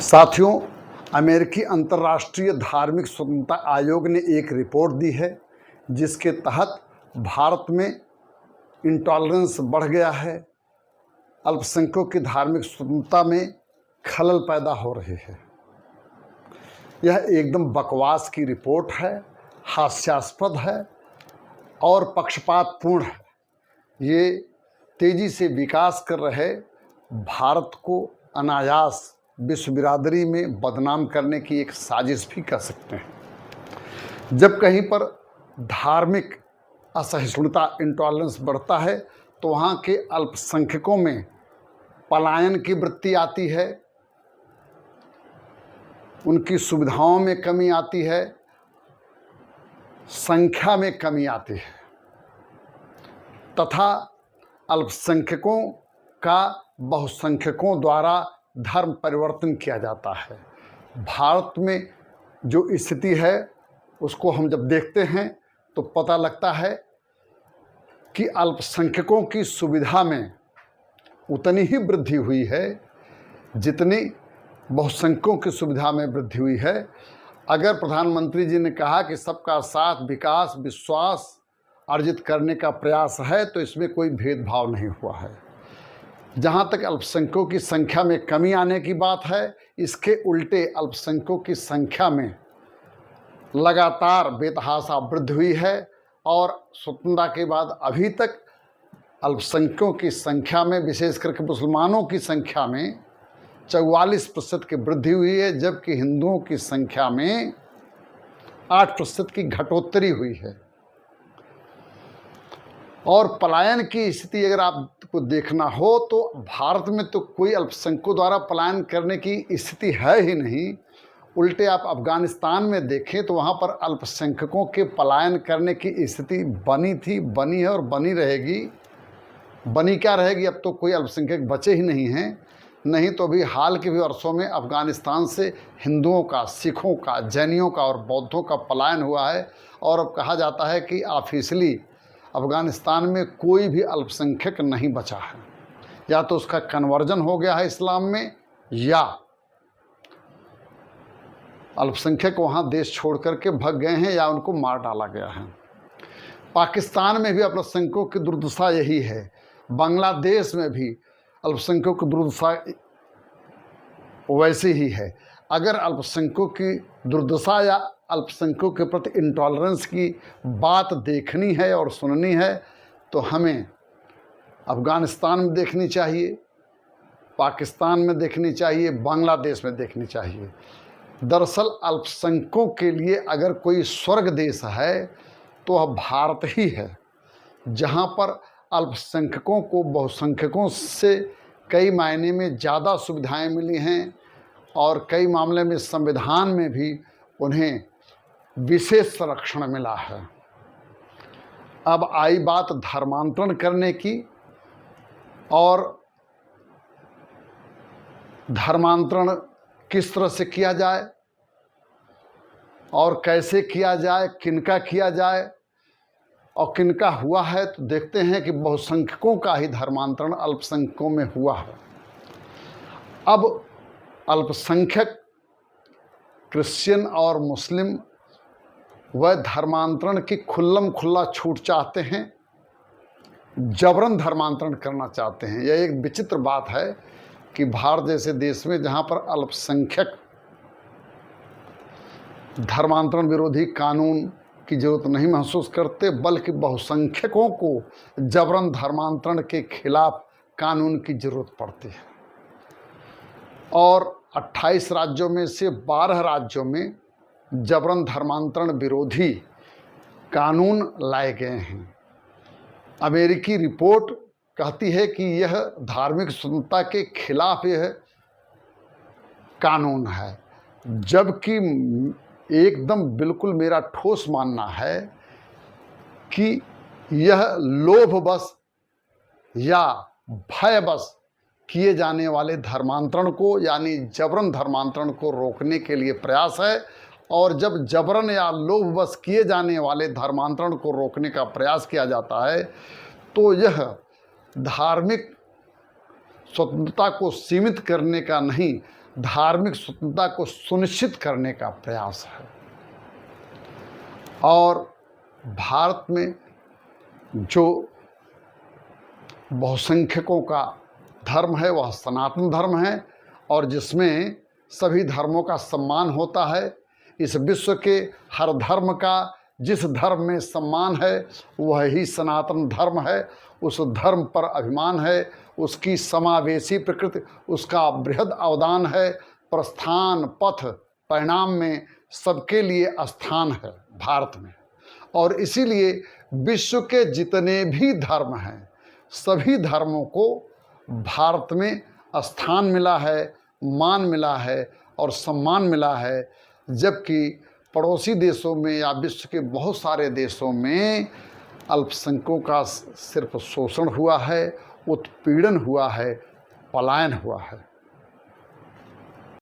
साथियों, अमेरिकी अंतर्राष्ट्रीय धार्मिक स्वतंत्रता आयोग ने एक रिपोर्ट दी है जिसके तहत भारत में इंटॉलरेंस बढ़ गया है। अल्पसंख्यकों की धार्मिक स्वतंत्रता में खलल पैदा हो रही है। यह एकदम बकवास की रिपोर्ट है, हास्यास्पद है और पक्षपातपूर्ण है। ये तेज़ी से विकास कर रहे भारत को अनायास विश्व बिरादरी में बदनाम करने की एक साजिश भी कह सकते हैं। जब कहीं पर धार्मिक असहिष्णुता, इंटॉलरेंस बढ़ता है तो वहाँ के अल्पसंख्यकों में पलायन की वृत्ति आती है, उनकी सुविधाओं में कमी आती है, संख्या में कमी आती है तथा अल्पसंख्यकों का बहुसंख्यकों द्वारा धर्म परिवर्तन किया जाता है। भारत में जो स्थिति है उसको हम जब देखते हैं तो पता लगता है कि अल्पसंख्यकों की सुविधा में उतनी ही वृद्धि हुई है जितनी बहुसंख्यकों की सुविधा में वृद्धि हुई है। अगर प्रधानमंत्री जी ने कहा कि सबका साथ, विकास, विश्वास अर्जित करने का प्रयास है तो इसमें कोई भेदभाव नहीं हुआ है। जहाँ तक अल्पसंख्यकों की संख्या में कमी आने की बात है, इसके उल्टे अल्पसंख्यकों की संख्या में लगातार बेतहाशा वृद्धि हुई है और स्वतंत्रता के बाद अभी तक अल्पसंख्यकों की संख्या में, विशेष करके मुसलमानों की संख्या में 44% की वृद्धि हुई है, जबकि हिंदुओं की संख्या में 8% की घटोत्तरी हुई है। और पलायन की स्थिति अगर आपको देखना हो तो भारत में तो कोई अल्पसंख्यकों द्वारा पलायन करने की स्थिति है ही नहीं। उल्टे आप अफ़गानिस्तान में देखें तो वहाँ पर अल्पसंख्यकों के पलायन करने की स्थिति बनी थी, बनी है और बनी रहेगी। बनी क्या रहेगी, अब तो कोई अल्पसंख्यक बचे ही नहीं हैं। नहीं तो अभी हाल के भी वर्षों में अफ़गानिस्तान से हिंदुओं का, सिखों का, जैनियों का और बौद्धों का पलायन हुआ है। और अब कहा जाता है कि ऑफिशियली अफ़गानिस्तान में कोई भी अल्पसंख्यक नहीं बचा है, या तो उसका कन्वर्जन हो गया है इस्लाम में, या अल्पसंख्यक वहाँ देश छोड़ करके भग गए हैं या उनको मार डाला गया है। पाकिस्तान में भी अल्पसंख्यकों की दुर्दशा यही है। बांग्लादेश में भी अल्पसंख्यकों की दुर्दशा वैसी ही है। अगर अल्पसंख्यकों की दुर्दशा या अल्पसंख्यकों के प्रति इंटॉलरेंस की बात देखनी है और सुननी है तो हमें अफ़गानिस्तान में देखनी चाहिए, पाकिस्तान में देखनी चाहिए, बांग्लादेश में देखनी चाहिए। दरअसल अल्पसंख्यकों के लिए अगर कोई स्वर्ग देश है तो वह भारत ही है, जहाँ पर अल्पसंख्यकों को बहुसंख्यकों से कई मायने में ज़्यादा सुविधाएं मिली हैं और कई मामले में संविधान में भी उन्हें विशेष संरक्षण मिला है। अब आई बात धर्मांतरण करने की, और धर्मांतरण किस तरह से किया जाए और कैसे किया जाए, किनका किया जाए और किनका हुआ है, तो देखते हैं कि बहुसंख्यकों का ही धर्मांतरण अल्पसंख्यकों में हुआ है। अब अल्पसंख्यक क्रिश्चियन और मुस्लिम वह धर्मांतरण की खुल्लम खुल्ला छूट चाहते हैं, जबरन धर्मांतरण करना चाहते हैं। यह एक विचित्र बात है कि भारत जैसे देश में, जहाँ पर अल्पसंख्यक धर्मांतरण विरोधी कानून की जरूरत नहीं महसूस करते, बल्कि बहुसंख्यकों को जबरन धर्मांतरण के खिलाफ कानून की जरूरत पड़ती है। और 28 राज्यों में से 12 राज्यों में जबरन धर्मांतरण विरोधी कानून लाए गए हैं। अमेरिकी रिपोर्ट कहती है कि यह धार्मिक स्वतंत्रता के खिलाफ यह कानून है, जबकि एकदम बिल्कुल मेरा ठोस मानना है कि यह लोभवश या भयवश किए जाने वाले धर्मांतरण को, यानी जबरन धर्मांतरण को रोकने के लिए प्रयास है। और जब जबरन या लोभवश किए जाने वाले धर्मांतरण को रोकने का प्रयास किया जाता है तो यह धार्मिक स्वतंत्रता को सीमित करने का नहीं धार्मिक स्वतंत्रता को सुनिश्चित करने का प्रयास है। और भारत में जो बहुसंख्यकों का धर्म है वह सनातन धर्म है, और जिसमें सभी धर्मों का सम्मान होता है। इस विश्व के हर धर्म का जिस धर्म में सम्मान है वह ही सनातन धर्म है। उस धर्म पर अभिमान है, उसकी समावेशी प्रकृति, उसका बृहद अवदान है। प्रस्थान पथ परिणाम में सबके लिए स्थान है भारत में। और इसीलिए विश्व के जितने भी धर्म हैं सभी धर्मों को भारत में स्थान मिला है, मान मिला है और सम्मान मिला है। जबकि पड़ोसी देशों में या विश्व के बहुत सारे देशों में अल्पसंख्यकों का सिर्फ शोषण हुआ है, उत्पीड़न हुआ है, पलायन हुआ है।